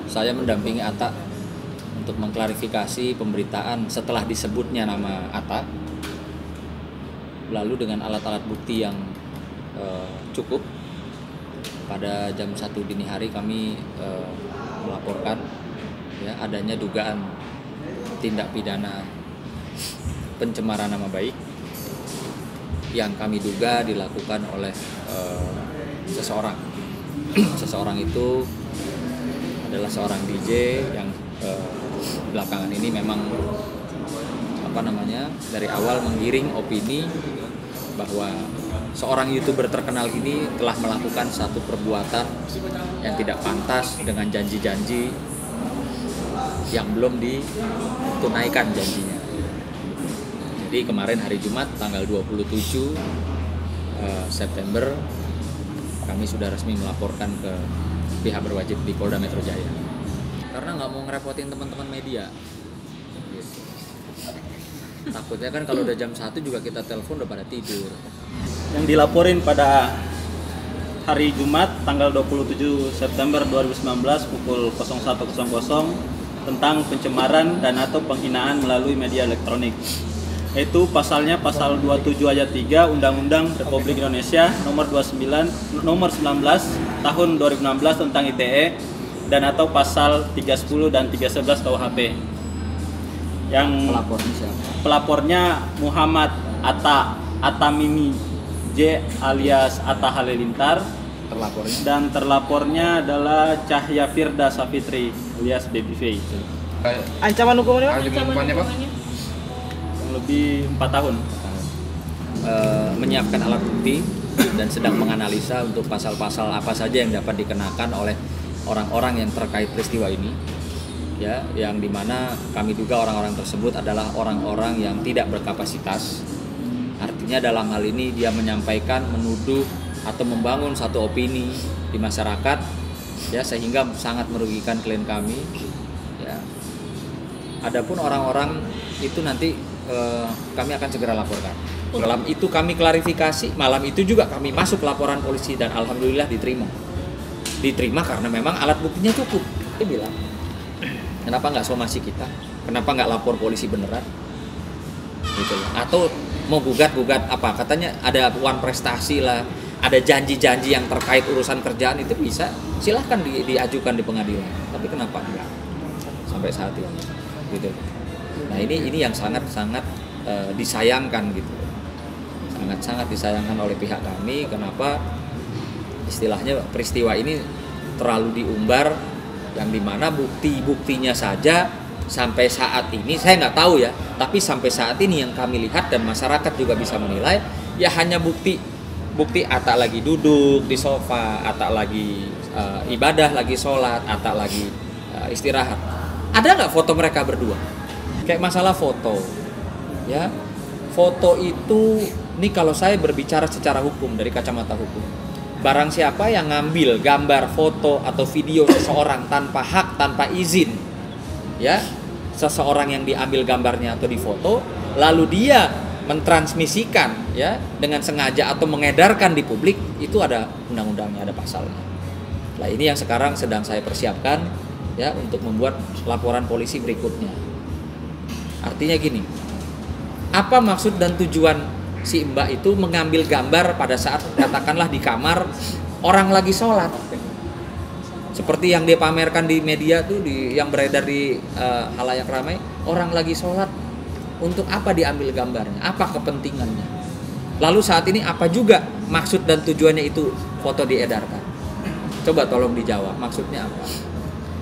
saya mendampingi Atta untuk mengklarifikasi pemberitaan setelah disebutnya nama Atta, lalu dengan alat-alat bukti yang cukup. Pada jam 1 dini hari kami melaporkan ya adanya dugaan tindak pidana pencemaran nama baik yang kami duga dilakukan oleh seseorang. Seseorang itu adalah seorang DJ yang belakangan ini memang dari awal menggiring opini bahwa seorang YouTuber terkenal ini telah melakukan satu perbuatan yang tidak pantas dengan janji-janji yang belum ditunaikan janjinya. Jadi kemarin hari Jumat tanggal 27 September kami sudah resmi melaporkan ke pihak berwajib di Polda Metro Jaya. Karena nggak mau ngerepotin teman-teman media. Gitu. Takutnya kan kalau udah jam 1 juga kita telepon udah pada tidur. Yang dilaporin pada hari Jumat tanggal 27 September 2019 pukul 01.00 tentang pencemaran dan atau penghinaan melalui media elektronik. Yaitu pasalnya pasal 27 ayat 3 Undang-Undang Republik Indonesia nomor 19 tahun 2016 tentang ITE dan atau pasal 310 dan 311 KUHP. Yang Pelapornya siapa? Pelapornya Muhammad Atta Mimi J alias Atta Halilintar. Terlapornya? Dan terlapornya adalah Cahya Firda Safitri alias Baby Faye. Ancaman hukumannya? Yang lebih 4 tahun. Menyiapkan alat bukti dan sedang menganalisa untuk pasal-pasal apa saja yang dapat dikenakan oleh orang-orang yang terkait peristiwa ini. Ya, yang dimana kami duga orang-orang tersebut adalah orang-orang yang tidak berkapasitas. Artinya dalam hal ini dia menyampaikan, menuduh atau membangun satu opini di masyarakat, ya sehingga sangat merugikan klien kami. Ya. Adapun orang-orang itu nanti kami akan segera laporkan. Malam itu kami klarifikasi, malam itu juga kami masuk laporan polisi dan alhamdulillah diterima karena memang alat buktinya cukup. Dia bilang, kenapa nggak somasi kita? Kenapa nggak lapor polisi beneran? Gitu. Atau mau gugat apa? Katanya ada uang prestasi lah, ada janji-janji yang terkait urusan kerjaan itu bisa, silahkan diajukan di pengadilan. Tapi kenapa enggak sampai saat ini? Gitu. Nah ini yang sangat disayangkan gitu, sangat disayangkan oleh pihak kami. Kenapa istilahnya peristiwa ini terlalu diumbar, yang dimana buktinya saja sampai saat ini saya nggak tahu ya, tapi sampai saat ini yang kami lihat dan masyarakat juga bisa menilai ya hanya bukti Atta lagi duduk di sofa, Atta lagi ibadah, lagi sholat, Atta lagi istirahat. Ada nggak foto mereka berdua? Kayak masalah foto, ya foto itu, ini kalau saya berbicara secara hukum dari kacamata hukum, barang siapa yang ngambil gambar, foto atau video seseorang tanpa hak, tanpa izin, ya seseorang yang diambil gambarnya atau difoto, lalu dia mentransmisikan ya dengan sengaja atau mengedarkan di publik, itu ada undang-undangnya, ada pasalnya. Nah ini yang sekarang sedang saya persiapkan ya untuk membuat laporan polisi berikutnya. Artinya gini, apa maksud dan tujuan si Mbak itu mengambil gambar pada saat katakanlah di kamar orang lagi sholat, seperti yang dia pamerkan di media tuh, yang beredar di halayak ramai, orang lagi sholat, untuk apa diambil gambarnya, apa kepentingannya? Lalu saat ini apa juga maksud dan tujuannya itu foto diedarkan? Coba tolong dijawab, maksudnya apa?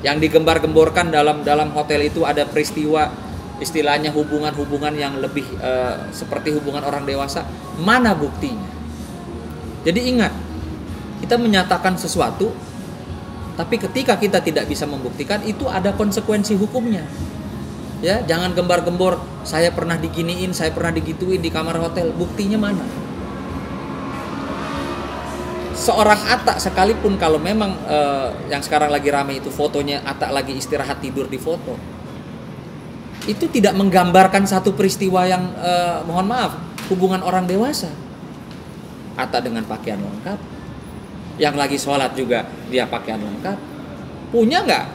Yang digembar-gemborkan dalam hotel itu ada peristiwa istilahnya hubungan yang lebih seperti hubungan orang dewasa. Mana buktinya? Jadi ingat, kita menyatakan sesuatu, tapi ketika kita tidak bisa membuktikan, itu ada konsekuensi hukumnya. Ya, jangan gembar-gembor saya pernah diginiin, saya pernah digituin di kamar hotel. Buktinya mana? Seorang Atta sekalipun kalau memang yang sekarang lagi ramai itu fotonya Atta lagi istirahat tidur di foto, itu tidak menggambarkan satu peristiwa yang mohon maaf, hubungan orang dewasa. Atta dengan pakaian lengkap, yang lagi sholat juga dia pakaian lengkap. Punya nggak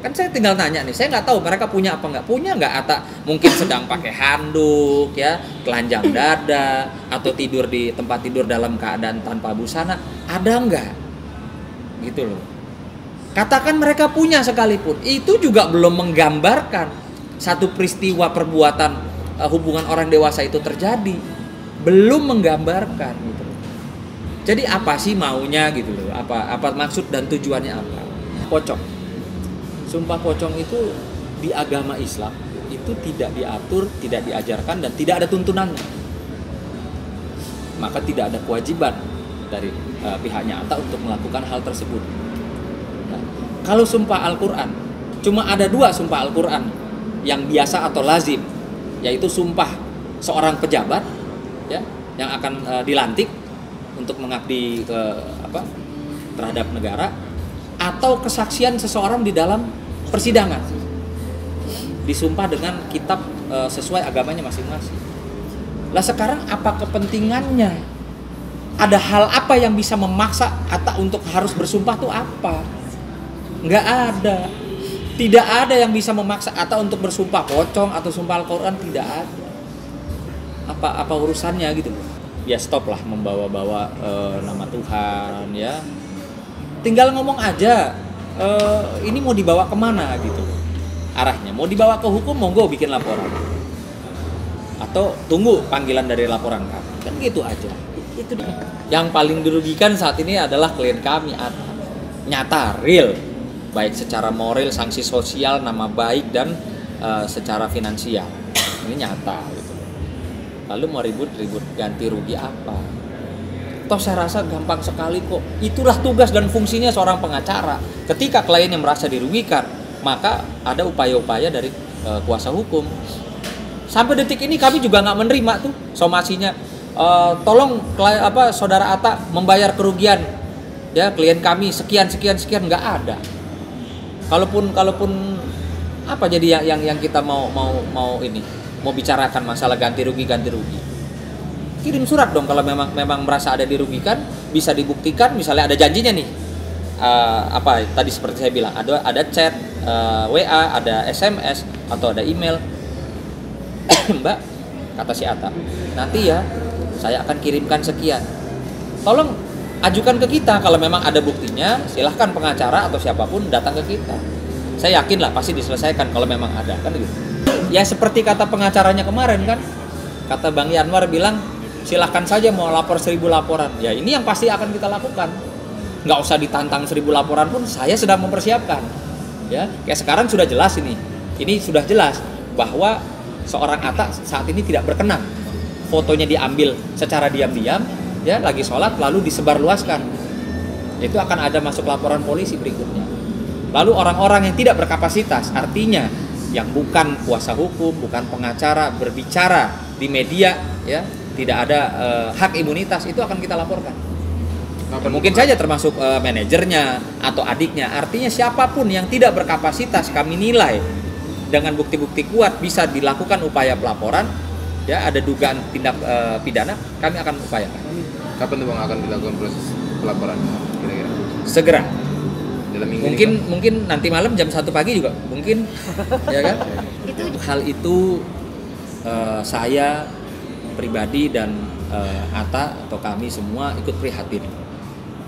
Kan saya tinggal nanya nih, saya nggak tahu mereka punya apa nggak. Punya nggak Atta? Mungkin sedang pakai handuk ya, telanjang dada, atau tidur di tempat tidur dalam keadaan tanpa busana. Ada nggak? Gitu loh. Katakan mereka punya sekalipun, itu juga belum menggambarkan satu peristiwa perbuatan hubungan orang dewasa itu terjadi. Belum menggambarkan gitu loh. Jadi apa sih maunya gitu loh? Apa maksud dan tujuannya apa? Pocong. Sumpah pocong itu di agama Islam itu tidak diatur, tidak diajarkan, dan tidak ada tuntunannya. Maka tidak ada kewajiban dari pihaknya Atta untuk melakukan hal tersebut. Nah, kalau sumpah Al-Quran, cuma ada 2 sumpah Al-Quran yang biasa atau lazim, yaitu sumpah seorang pejabat ya, yang akan dilantik untuk mengabdi terhadap negara, atau kesaksian seseorang di dalam persidangan, disumpah dengan kitab sesuai agamanya masing-masing. Lah sekarang apa kepentingannya? Ada hal apa yang bisa memaksa Atta untuk harus bersumpah tuh apa? Nggak ada. Tidak ada yang bisa memaksa Atta untuk bersumpah pocong atau sumpah Al-Quran, tidak ada. Apa urusannya gitu? Ya stop lah membawa-bawa nama Tuhan ya. Tinggal ngomong aja. Ini mau dibawa kemana gitu arahnya, mau dibawa ke hukum, monggo bikin laporan atau tunggu panggilan dari laporan kami, kan gitu aja. Itu yang paling dirugikan saat ini adalah klien kami, nyata real, baik secara moral, sanksi sosial, nama baik, dan secara finansial. Ini nyata gitu. Lalu mau ribut ganti rugi apa? Toh saya rasa gampang sekali kok. Itulah tugas dan fungsinya seorang pengacara. Ketika kliennya merasa dirugikan, maka ada upaya-upaya dari kuasa hukum. Sampai detik ini kami juga nggak menerima tuh somasinya. Tolong saudara Atta membayar kerugian ya klien kami sekian, nggak ada. Kalaupun apa jadi yang kita mau bicarakan masalah ganti rugi. Kirim surat dong kalau memang merasa ada dirugikan, bisa dibuktikan, misalnya ada janjinya nih. Tadi seperti saya bilang, ada chat, WA, ada SMS atau ada email. Mbak, kata si Atta, nanti ya saya akan kirimkan sekian. Tolong ajukan ke kita, kalau memang ada buktinya, silahkan pengacara atau siapapun datang ke kita. Saya yakin lah pasti diselesaikan kalau memang ada, kan gitu. Ya seperti kata pengacaranya kemarin kan, kata Bang Yanwar bilang, silahkan saja mau lapor 1000 laporan. Ya ini yang pasti akan kita lakukan. Nggak usah ditantang 1000 laporan pun, saya sedang mempersiapkan. Ya, kayak sekarang sudah jelas ini. Ini sudah jelas bahwa seorang Atta saat ini tidak berkenan. Fotonya diambil secara diam-diam, ya lagi sholat lalu disebarluaskan. Itu akan ada masuk laporan polisi berikutnya. Lalu orang-orang yang tidak berkapasitas, artinya yang bukan kuasa hukum, bukan pengacara, berbicara di media, ya tidak ada hak imunitas, itu akan kita laporkan. Mungkin saja termasuk manajernya atau adiknya. Artinya siapapun yang tidak berkapasitas kami nilai dengan bukti-bukti kuat bisa dilakukan upaya pelaporan, ya ada dugaan tindak pidana, kami akan upayakan. Kapan tuh Bang akan dilakukan proses pelaporan kira-kira? Segera. Dalam minggu mungkin nanti malam jam 1 pagi juga mungkin. Ya kan? Hal itu saya pribadi dan Atta atau kami semua ikut prihatin.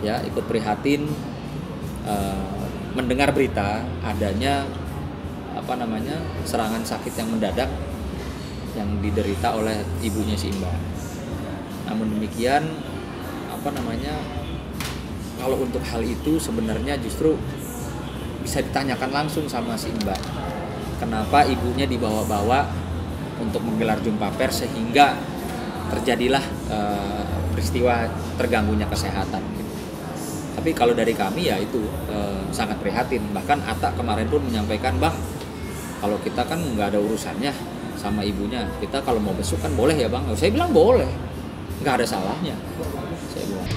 Ya, ikut prihatin mendengar berita adanya serangan sakit yang mendadak yang diderita oleh ibunya si Mbak. Namun demikian kalau untuk hal itu sebenarnya justru bisa ditanyakan langsung sama si Mbak. Kenapa ibunya dibawa-bawa untuk menggelar jumpa pers sehingga terjadilah peristiwa terganggunya kesehatan. Tapi kalau dari kami ya itu sangat prihatin. Bahkan Atta kemarin pun menyampaikan, Bang, kalau kita kan nggak ada urusannya sama ibunya, kita kalau mau besuk kan boleh ya Bang? Saya bilang boleh, nggak ada salahnya. Saya bilang.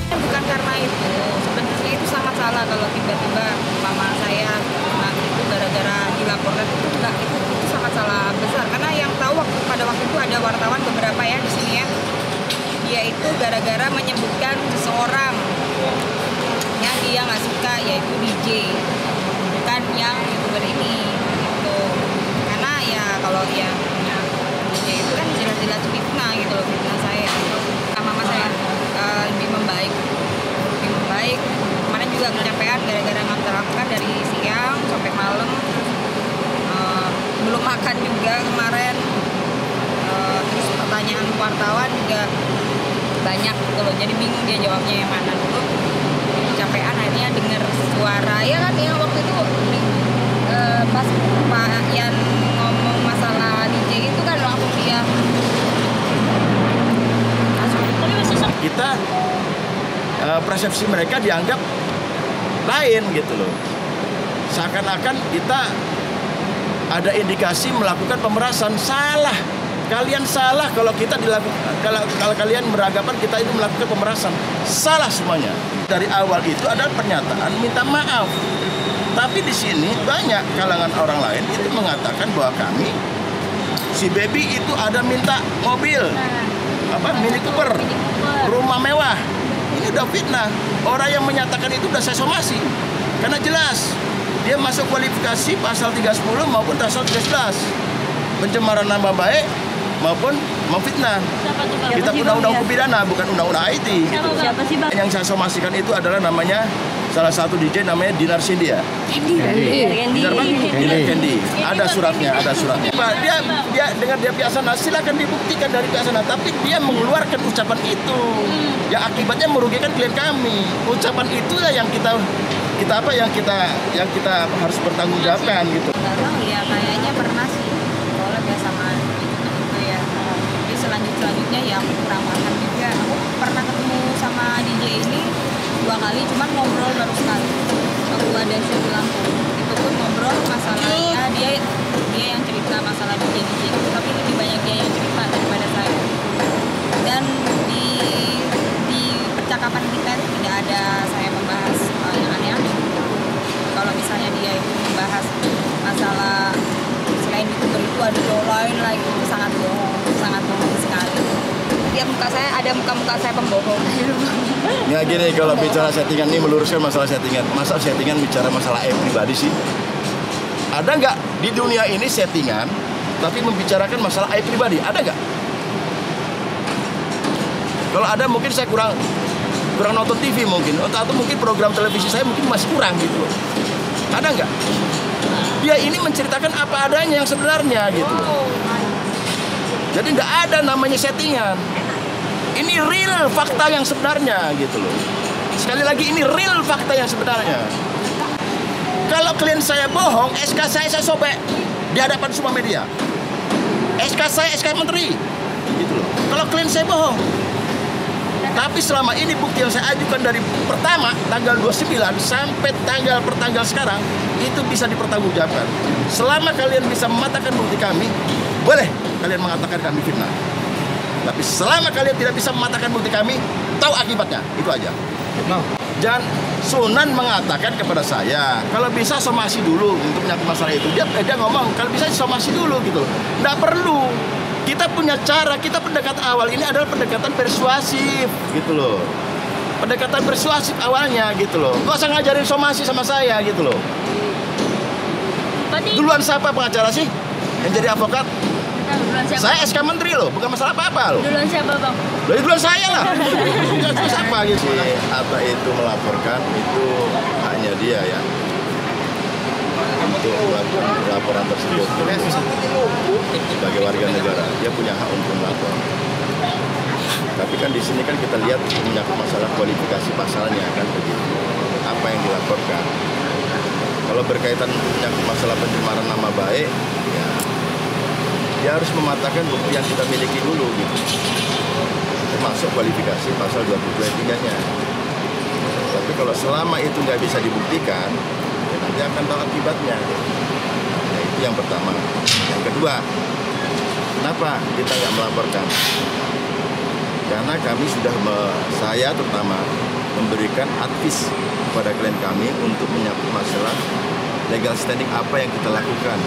Bukan karena itu, sebenarnya itu sangat salah kalau tiba-tiba mama saya itu gara-gara dilaporkan itu enggak, itu sangat salah besar. Karena yang tahu pada waktu itu ada wartawan beberapa ya di sini ya, dia itu gara-gara menyebutkan seseorang yang dia nggak suka, yaitu makan juga kemarin. Terus pertanyaan wartawan juga banyak gitu loh, jadi bingung dia jawabnya yang mana dulu. Kecapean akhirnya dengar suara ya kan ya waktu itu pas Pak Yan ngomong masalah DJ itu kan langsung dia kita persepsi mereka dianggap lain gitu loh, seakan-akan kita ada indikasi melakukan pemerasan. Salah, kalian salah kalau kita kalau kalian beranggapan kita itu melakukan pemerasan. Salah semuanya. Dari awal itu ada pernyataan minta maaf, tapi di sini banyak kalangan orang lain itu mengatakan bahwa kami si Baby itu ada minta mobil Mini Cooper, rumah mewah. Ini udah fitnah. Orang yang menyatakan itu udah saya somasi, karena jelas dia masuk kualifikasi pasal 310 maupun pasal 311, pencemaran nama baik maupun memfitnah. Kita undang-undang hukum pidana, bukan undang-undang IT. Siapa sih Bang? Yang saya somasikan itu adalah namanya salah satu DJ namanya Dinar Sindia. Candy. Ada suratnya. Pak, dia dengan dia pihak sana silakan dibuktikan dari pihak sana, tapi dia mengeluarkan ucapan itu yang akibatnya merugikan klien kami. Ucapan itulah yang kita harus bertanggungjawabkan gitu. Nggak tahu ya, kayaknya pernah sih soalnya biasa sama gitu ya. Jadi selanjutnya ya aku kurang paham juga. Aku pernah ketemu sama DJ ini 2 kali, cuman ngobrol baru sekali waktu ada show di Lampung. Itu pun ngobrol masalahnya dia yang cerita masalah DJ gitu, tapi lebih banyak dia yang cerita daripada saya. Dan di percakapan kita itu tidak ada saya membahas yang aneh-aneh. Kalau misalnya dia itu membahas masalah selain YouTuber itu ada show lain lagi, itu sangat bohong sekali. Dia ada muka saya pembohong. Ya gini, kalau bicara settingan ini meluruskan masalah settingan. Masa settingan bicara masalah pribadi sih? Ada nggak di dunia ini settingan tapi membicarakan masalah pribadi? Ada nggak? Kalau ada mungkin saya kurang nonton TV mungkin, atau mungkin program televisi saya mungkin masih kurang gitu. Ada nggak? Dia ini menceritakan apa adanya yang sebenarnya gitu. Jadi nggak ada namanya settingan. Ini real fakta yang sebenarnya gitu loh. Sekali lagi ini real fakta yang sebenarnya. Kalau klien saya bohong, SK saya sobek di hadapan semua media. SK saya SK menteri gitu loh. Kalau klien saya bohong. Tapi selama ini bukti yang saya ajukan dari pertama tanggal 29 sampai tanggal sekarang itu bisa dipertanggungjawabkan. Selama kalian bisa mematahkan bukti kami, boleh kalian mengatakan kami fitnah. Tapi selama kalian tidak bisa mematahkan bukti kami, tahu akibatnya. Itu aja. Dan Sunan mengatakan kepada saya, kalau bisa somasi dulu untuk menyangkut masalah itu. Dia ngomong, kalau bisa somasi dulu gitu. Nggak perlu. Kita punya cara, kita pendekatan awal ini adalah pendekatan persuasif gitu loh. Pendekatan persuasif awalnya gitu loh. Gak usah ngajarin somasi sama saya gitu loh. Duluan siapa pengacara sih yang jadi advokat? Saya SK Menteri loh, bukan masalah apa-apa loh. Duluan siapa Bang? Duluan saya lah. Duluan siapa gitu. Apa itu melaporkan itu haknya dia ya. Untuk melakukan laporan tersebut sebagai warga negara, dia punya hak untuk melapor. Tapi kan di sini kan kita lihat menyangkut masalah kualifikasi pasalnya kan begitu. Apa yang dilaporkan? Kalau berkaitan menyangkut masalah pencemaran nama baik, ya dia harus mematahkan bukti yang kita miliki dulu gitu. Termasuk kualifikasi pasal 23-nya. Tapi kalau selama itu nggak bisa dibuktikan, ya nanti akan tahu akibatnya. Nah, itu yang pertama. Yang kedua, kenapa kita nggak melaporkan? Karena kami sudah, saya terutama, memberikan advice kepada klien kami untuk menyangkut masalah legal standing apa yang kita lakukan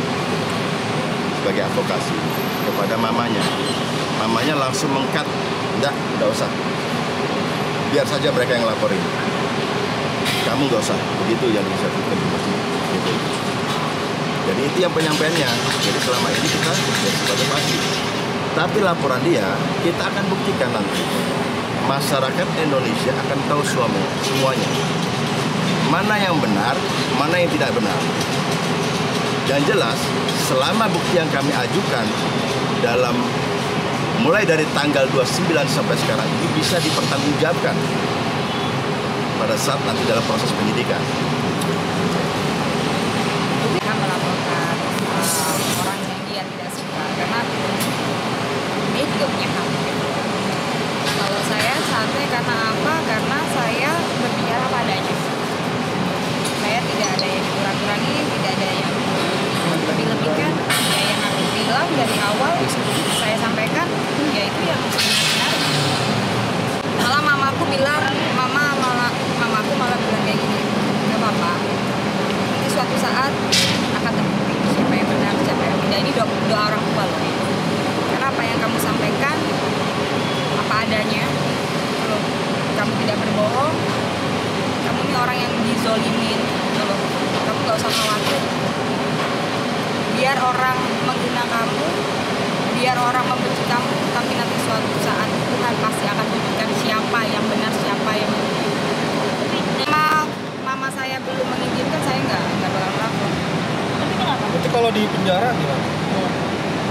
sebagai advokasi kepada mamanya. Mamanya langsung meng-cut, enggak usah. Biar saja mereka yang laporin. Kamu nggak usah, begitu yang bisa kita gitu. Jadi itu yang penyampaiannya. Jadi selama ini kita ya sebagai pasti. Tapi laporan dia, kita akan buktikan nanti. Masyarakat Indonesia akan tahu semuanya. Mana yang benar, mana yang tidak benar. Dan jelas, selama bukti yang kami ajukan dalam mulai dari tanggal 29 sampai sekarang ini bisa dipertanggungjawabkan pada saat nanti dalam proses penyidikan. Kita melaporkan orang yang dia tidak suka karena dia juga punya hak. Kalau saya santai karena apa? Karena saya berbicara padanya. Saya tidak ada yang kurang-kurangi, tidak ada yang lebih-lebihkan. Ya yang aku bilang dari awal saya sampaikan, ya itu yang benar. Malah mamaku bilang, mamaku malah bilang kayak gini, nggak apa-apa. Nanti suatu saat akan terbukti siapa yang benar, siapa yang tidak. Ini doa orang tua loh. Karena apa yang kamu sampaikan, apa adanya. Kalau kamu tidak berbohong, kamu ini orang yang dizolimin. Loh. Kamu nggak usah khawatir. Biar orang menghina kamu, biar orang membenci kamu, tapi nanti suatu saat Tuhan pasti akan tunjukkan siapa yang benar, siapa yang mama saya belum mengizinkan, saya nggak bakal melapor. Itu kalau di penjara gimana?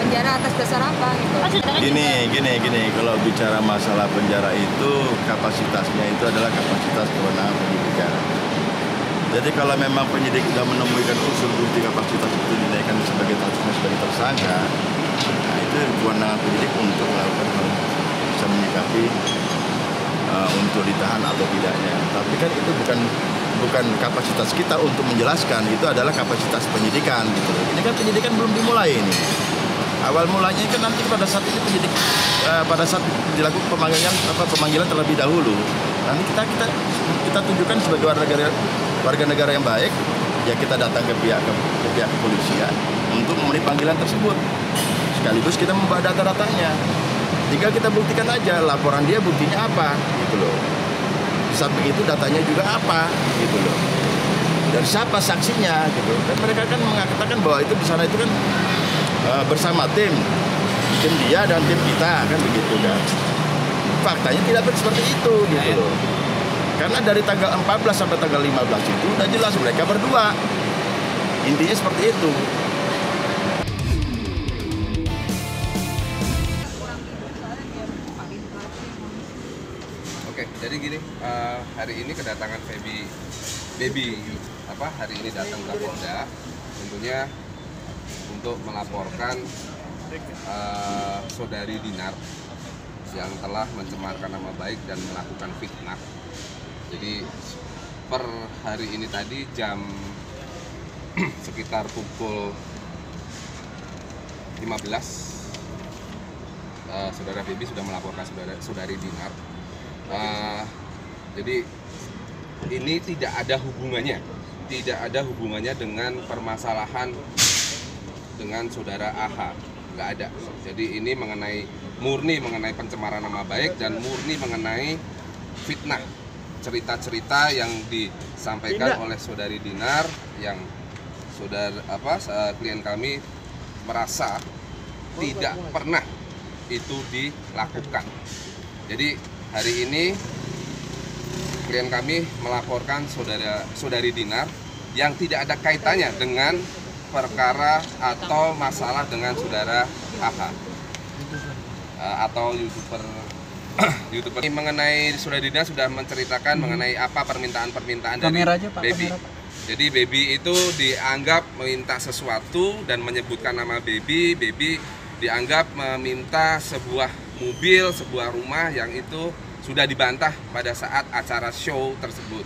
Penjara atas dasar apa gitu? Gini, kalau bicara masalah penjara itu kapasitasnya itu adalah kapasitas kewenangan penyidikan. Jadi kalau memang penyidik sudah menemukan unsur bukti kapasitas itu dinaikkan sebagai tersangka, nah itu kewenangan penyidik untuk melakukan bisa menyikapi untuk ditahan atau tidaknya. Tapi kan itu bukan kapasitas kita untuk menjelaskan, itu adalah kapasitas penyidikan gitu. Ini kan penyidikan belum dimulai ini. Awal mulanya kan nanti pada saat ini penyidik pada saat dilakukan pemanggilan terlebih dahulu. Nanti kita tunjukkan sebagai warga negara yang baik, ya kita datang ke pihak kepolisian untuk memenuhi panggilan tersebut. Sekaligus kita membawa data-datanya. Tinggal kita buktikan aja laporan dia buktinya apa gitu loh. Di samping itu datanya juga apa gitu loh. Dan siapa saksinya gitu. Dan mereka kan mengatakan bahwa itu di sana itu kan bersama tim dia dan tim kita kan begitu kan. Faktanya tidak seperti itu gitu loh. Karena dari tanggal 14 sampai tanggal 15 itu udah jelas mereka berdua. Intinya seperti itu. Oke, jadi gini, hari ini kedatangan Baby hari ini datang ke Polda, tentunya untuk melaporkan saudari Dinar yang telah mencemarkan nama baik dan melakukan fitnah. Jadi per hari ini tadi jam sekitar pukul 15 saudara Baby sudah melaporkan saudari Dinar. Jadi ini tidak ada hubungannya dengan permasalahan dengan saudara AH, nggak ada. Jadi ini murni mengenai pencemaran nama baik dan murni mengenai fitnah, cerita-cerita yang disampaikan oleh saudari Dinar yang klien kami merasa tidak pernah itu dilakukan. Jadi hari ini klien kami melaporkan saudari Dinar yang tidak ada kaitannya dengan perkara atau masalah dengan saudara AH atau YouTuber mengenai saudari Dinar sudah menceritakan mengenai apa permintaan dari Baby. Jadi Baby itu dianggap meminta sesuatu dan menyebutkan nama Baby dianggap meminta sebuah mobil, sebuah rumah yang itu sudah dibantah pada saat acara show tersebut.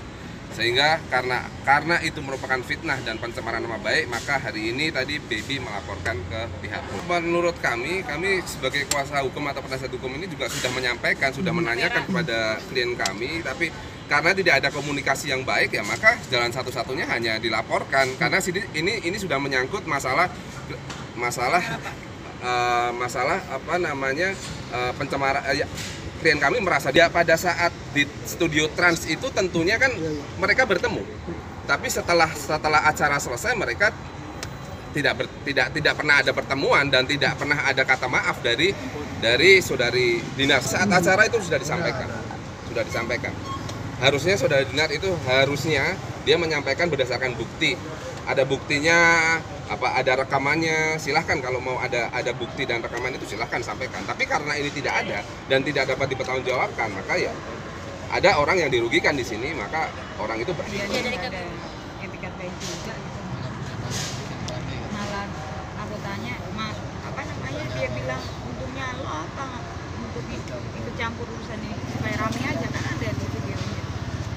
Sehingga karena itu merupakan fitnah dan pencemaran nama baik, maka hari ini tadi Baby melaporkan ke pihak polisi. Menurut kami sebagai kuasa hukum atau penasihat hukum ini juga sudah menyampaikan, sudah menanyakan kepada klien kami, tapi karena tidak ada komunikasi yang baik ya maka jalan satu-satunya hanya dilaporkan. Karena ini sudah menyangkut masalah pencemaran. Klien kami merasa dia pada saat di studio Trans itu tentunya kan mereka bertemu, tapi setelah acara selesai mereka tidak pernah ada pertemuan dan tidak pernah ada kata maaf dari saudari Dinar. Saat acara itu sudah disampaikan. Harusnya saudari Dinar itu dia menyampaikan berdasarkan bukti. Ada buktinya apa ada rekamannya, silahkan kalau mau ada bukti dan rekaman itu silahkan sampaikan. Tapi karena ini tidak ada dan tidak dapat dipertanggungjawabkan, maka ya ada orang yang dirugikan di sini, maka orang itu berhenti. Dia dari etikat baik juga gitu. Malah aku tanya, apa namanya, dia bilang untungnya lo apa untuk ikut campur urusan ini, supaya rame aja, kan ada di videonya,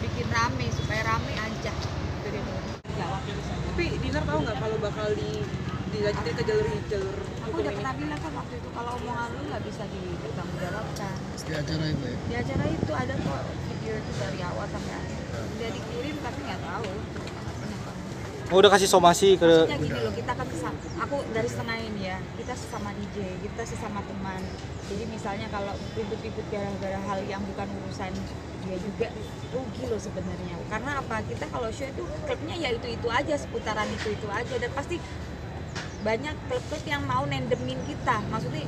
bikin rame supaya rame aja gitu dia bilang. Jawab. Tapi Dinar tahu nggak kalau bakal dilanjutin ke jalur Aku udah pernah bilang kan waktu itu, kalau omongan lu nggak bisa dipertanggungjawabkan. Di acara itu ya? Di acara itu ada kok video itu dari awal sampai akhir. Udah dikirim tapi nggak tahu. Oh, udah kasih somasi ke... Maksudnya gini loh, kita kan sesama, aku dari setengah ini ya, kita sesama DJ, kita sesama teman. Jadi misalnya kalau ribut-ribut gara-gara hal yang bukan urusan dia juga rugi loh sebenarnya. Karena apa, kita kalau show itu klubnya ya itu aja, seputaran itu aja, dan pasti banyak klub-klub yang mau nendemin kita, maksudnya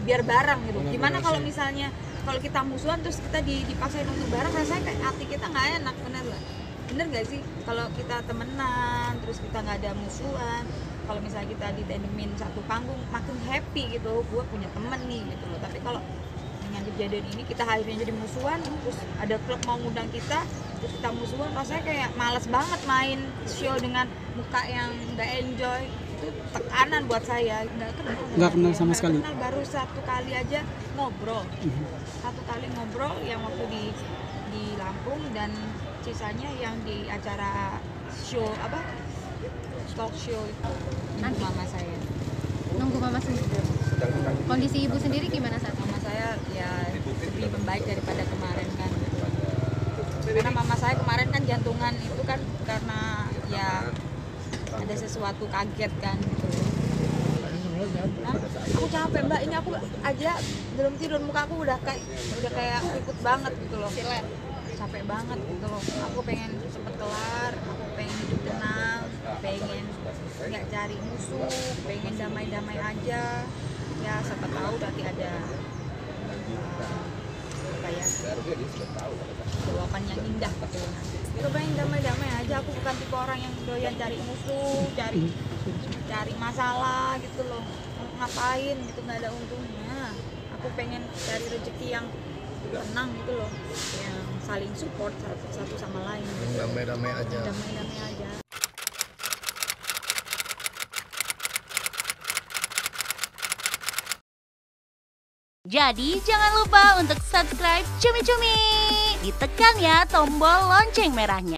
biar bareng gitu. Gimana kalau misalnya kalau kita musuhan terus kita dipaksain untuk bareng, rasanya kayak hati kita nggak enak, bener nggak sih? Kalau kita temenan terus kita nggak ada musuhan, kalau misalnya kita ditendemin satu panggung makin happy gitu, gue punya temen nih gitu loh. Tapi kalau dengan kejadian ini kita akhirnya jadi musuhan, terus ada klub mau ngundang kita terus kita musuhan, rasanya kayak males banget main show dengan muka yang nggak enjoy. Itu tekanan buat saya, nggak kenal sama sekali. Kenal, baru satu kali aja ngobrol, satu kali ngobrol yang waktu di Lampung, dan sisanya yang di acara show apa talk show itu nunggu mama saya. Nunggu mama sendiri. Kondisi ibu sendiri gimana saat? Mama saya ya lebih membaik daripada kemarin kan. Karena mama saya kemarin kan jantungan itu kan karena ya ada sesuatu kaget kan gitu. Aku capek mbak, ini aku aja belum tidur, muka aku udah kayak ikut banget gitu loh. Capek banget gitu loh. Aku pengen cepet kelar, aku pengen hidup tenang, pengen nggak cari musuh, pengen damai-damai aja. Ya siapa tahu nanti ada apa ya, jawaban yang indah gitu. Aku pengen damai-damai aja, aku bukan tipe orang yang doyan cari musuh, cari masalah gitu loh. Ngapain gitu, nggak ada untungnya. Aku pengen cari rezeki yang tenang gitu loh, yang saling support satu sama lain gitu. Damai-damai aja. Damai-damai aja. Jadi jangan lupa untuk subscribe Cumi Cumi. Ditekan ya tombol lonceng merahnya.